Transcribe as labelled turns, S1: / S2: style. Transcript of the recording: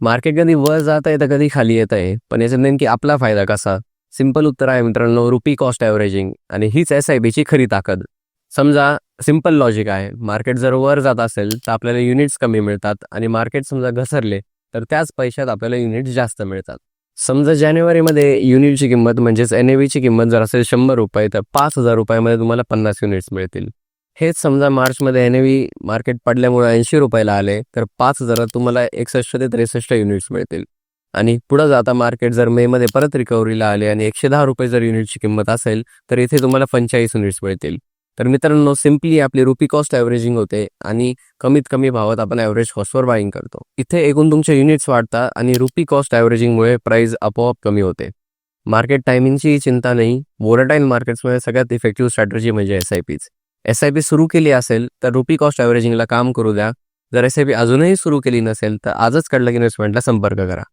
S1: Market कधी वर जात आहे तर कधी खाली येत आहे, पण याच्यात नेमकी आपला फायदा कसा? सिंपल उत्तर आहे मित्रांनो, रुपी कॉस्ट ॲव्हरेजिंग. आणि हीच एस-आय-पीची खरी ताकद. समजा सिंपल लॉजिक आहे, मार्केट जर वर जात असेल तर आपल्याला युनिट्स कमी मिळतात आणि मार्केट समजा घसरले तर त्याच पैशात आपल्याला युनिट्स जास्त मिळतात. समजा जानेवारीमध्ये युनिटची किंमत म्हणजेच NAVची किंमत जर असेल ₹100 तर ₹5,000 तुम्हाला 50 युनिट्स मिळतील. हेच समजा मार्चमध्ये NAV मार्केट पडल्यामुळे ₹80 आले तर 5,000 तुम्हाला 61 ते 63 युनिट्स मिळतील. आणि पुढं जाता मार्केट जर मेमध्ये परत रिकव्हरीला आले आणि ₹110 जर युनिटची किंमत असेल तर इथे तुम्हाला 45 युनिट्स मिळतील. तर मित्रांनो, सिम्पली आपली रुपी कॉस्ट ॲव्हरेजिंग होते आणि कमीत कमी भावात आपण ॲव्हरेज कॉस्टवर बाईंग करतो. इथे एकूण तुमचे युनिट्स वाढतात आणि रुपी कॉस्ट ॲव्हरेजिंगमुळे प्राईस आपोआप कमी होते. मार्केट टायमिंगची चिंता नाही. व्होलटाईल मार्केट्समध्ये सगळ्यात इफेक्टिव्ह स्ट्रॅटेजी म्हणजे एस-आय-पीच. एस-आय-पी सुरू केली असेल तर रुपी कॉस्ट ॲव्हरेजिंगला काम करू द्या. जर एस-आय-पी अजूनही सुरू केली नसेल तर आजच कडलक इन्व्हेस्टमेंटला संपर्क करा.